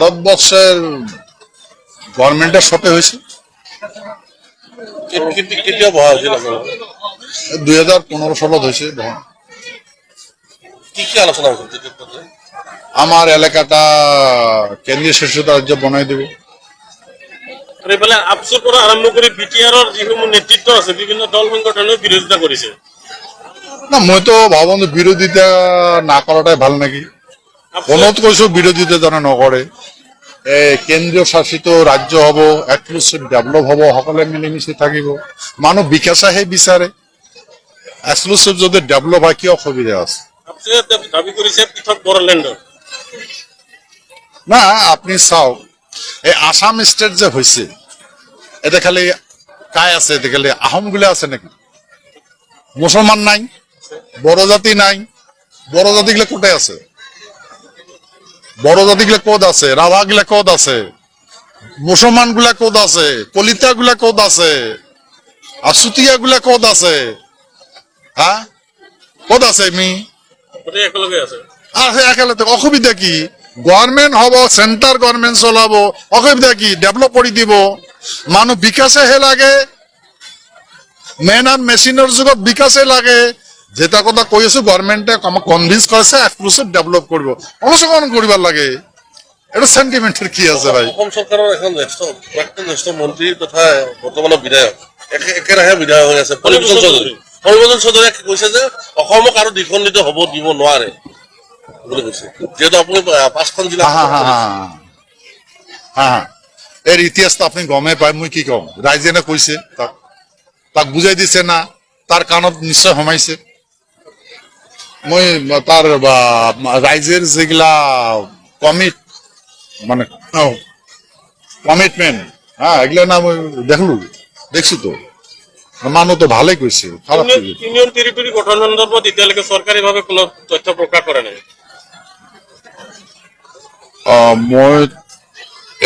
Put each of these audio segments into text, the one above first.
ভারতবর্ষের গভর্নমেন্টের সাথে হয়েছে কেতিয়া বহা হৈছিল আপনার 2015 সালত হয়েছে। কি কি আলোচনা হৈছিল? আমার এলাকাটা কেন্দ্রীয় শাসিত রাজ্য বনাই দিব। এইফালে আপচুৰ পৰা আৰম্ভ কৰি বিটিআৰৰ যিসমূহ নেতৃত্ব আছে বিভিন্ন দল সংগঠনেও বিৰোধিতা কৰিছে। না মই তো ভাবো যে বিরোধিতা না করাটাই ভালো নাকি। অনুরোধ করছো বিরোধিতা যেন নকরে। কেন্দ্রীয় শাসিত রাজ্য হব, এক্সক্লুসিভ ডেভেলপ হব, সকলে মিলেমিশে থাকিব, মানুষ বিকাশাহে বিচারে। এক্সক্লুসিভ যদি ডেভেলপ হয় কি অসুবিধা আছে? দাবী কৰিছে পৃথক বড়োলেণ্ডৰ। না আপনি চাওক এই আসাম স্টেট যে হয়েছে এতে খালি কাই আছে, এতে খালি আহোম গুলা আছে নাকি? মুসলমান নাই, বড় জাতি নাই। বড় জাতি গুলা কোথায় আছে? বড় জাতি গুলা কোদ আছে? রাভা গুলা কোদ আছে? মুসলমান গুলা কোদ আছে? কলিতা গুলা কোদ আছে? আর সুতিয়া গুলা কোদ আছে? হ্যাঁ কোদ আছে? একেলগে আছে। একেলগে অসুবিধা কি? গভর্নমেন্ট হব, সেন্টার গভর্নমেন্ট চলাব, অসুবিধা কি? ডেভেলপ করে দিব। মানুষ বিকাশে লাগে, মেন আর মেশিনের যুগত বিকাশে লাগে। যেটা কথা কৈ আছো গভর্নমেন্টে আমাক কনভিন্স করেছে এক্সক্লুসিভ ডেভেলপ করব, অনুসরণ করিবার লাগে। এটা সেন্টিমেন্টের কি আছে ভাই? অসম চৰকাৰৰ এখন প্ৰাক্তন জ্যেষ্ঠ মন্ত্ৰী তথা বৰ্তমানৰ বিধায়ক একেৰাহে বিধায়ক হৈ আছে ফণীভূষণ চৌধুৰী। ফণীভূষণ চৌধুৰীয়ে কৈছে যে অসমক আৰু দ্বিখণ্ডিত হ'ব দিব নোৱাৰে বুলি কৈছে, যেহেতু আপুনি 5খন জিলা। এর ইতিহাস তো আপনি গমে পায়, মুই কি কম? রাইজে না কইছে, তাক বুঝাই দিছে না, তার কানত নিশ্চয় সোমাইছে। মই তার রাইজের যেগুলা কমিটমেন্ট, হ্যাঁ এগুলা না মই দেখছি তো, মানুষ তো ভালোই কইছে। ইউনিয়ন টেরিটরি গঠন সন্দর্ভত এতিয়ালৈকে চৰকাৰীভাৱে কোনো তথ্য প্ৰকাশ কৰা নাই। মই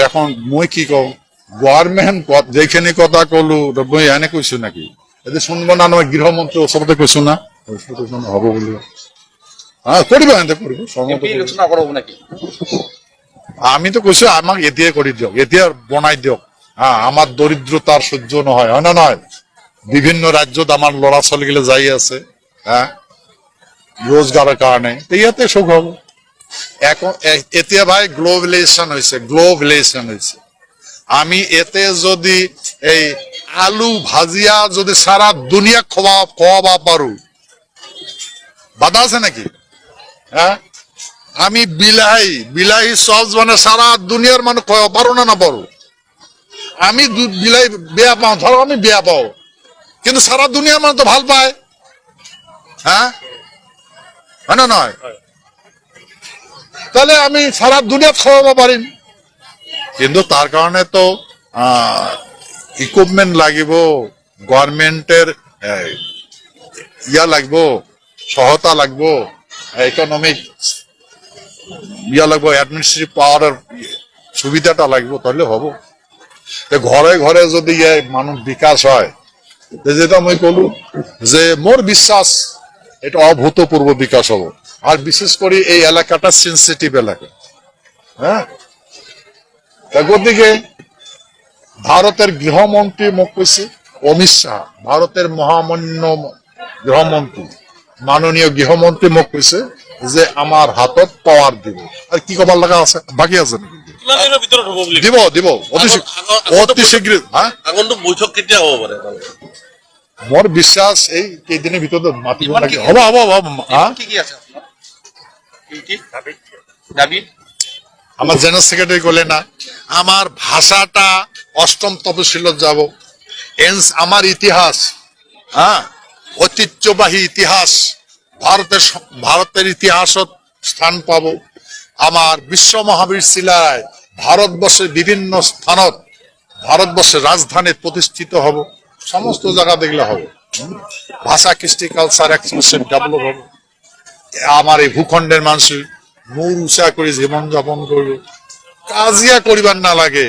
এখন মই কি কওঁ, গভর্নমেন্ট যেখানে কথা কলো মই এনে কৈছো নাকি? এতে শুনবো না? নয় গৃহমন্ত্রী ওসবতে কৈছো না হব বলি। হ্যাঁ করিব, এতে করিব, আমি তো কৈছো আমাক এতিয়াই কৰি দিয়ক, এতিয়া বনাই দিয়ক। হ্যাঁ আমার দরিদ্রতার সহ্য নহয়, হয় না নয়? বিভিন্ন রাজ্যত আমার লড়া ছোৱালী গিলা যাই আছে, হ্যাঁ রোজগারের কারণে, ইয়াতে সুখ হব। এখন এতিয়া ভাই গ্লোবালাইজেশন হয়েছে। আমি এতে যদি এই আলু ভাজিয়া যদি সারা দুনিয়া খোয়াবা পারু, বাধা আছে নাকি? হ্যাঁ আমি বিলাহি সস মানে সারা দুনিয়ার মানুষ খোয়াবা পারো না পারো? আমি বিলাহি বেয়া পাও, ধরো আমি বেয়া পাও, কিন্তু সারা দুনিয়ার মানুষ তো ভাল পায়। হ্যাঁ হয় না নয়? তাহলে আমি সারা দুনিয়া খাওয়াবো পারিম, কিন্তু তার কারণে তো ইকুইপমেন্ট লাগিব, গভর্নমেন্টের ইয়া লাগব, সহায়তা লাগব, ইকোনমিক ইয়া লাগব, অ্যাডমিনিস্ট্রেটিভ পাওয়ারের সুবিধাটা লাগব, তাহলে হব। ঘরে ঘরে যদি মানুষ বিকাশ হয়, যেটা আমি কলু যে মোর বিশ্বাস এটা অভূতপূর্ব বিকাশ হব। আর বিশেষ করে এই এলাকাটা সেন্সিটিভ এলাকা। হ্যাঁ গতিকে ভারতের গৃহমন্ত্রী মোক কৈছে অমিত শাহ, ভারতের মহামান্য গৃহমন্ত্রী, মাননীয় গৃহমন্ত্রী মোক কৈছে যে আমার হাতত পাওয়ার দিব। আর কি কবার লাগা আছে, বাকি আছে নাকি? দিব দিব অতি শীঘ্র। হ্যাঁ বৈঠক কেতিয়া হ'ব পাৰে? মোর বিশ্বাস এই কেইদিনের ভিতরে মাতিব নাকি? হব। আমার জেনারেল সেক্রেটারি বলে না, আমার ভাষাটা 8ম তপশিলত যাব, আমার ইতিহাস, হ্যাঁ ঐতিহ্যবাহী ইতিহাস, ভারতের ইতিহাসত স্থান পাব। আমার বিশ্ব মহাবীর শিলায় ভারতবর্ষের বিভিন্ন স্থানত, ভারতবর্ষের রাজধানী প্রতিষ্ঠিত হব, সমস্ত জায়গা দেখলে হবে। ভাষা কৃষ্টি কালচার এক্সক্লুসিভ ডেভেলপ হবে। আমার এই ভূখণ্ডের মানুষ মূর উঁচা করে জীবন যাপন করবে, কাজিয়া করিবার না লাগে।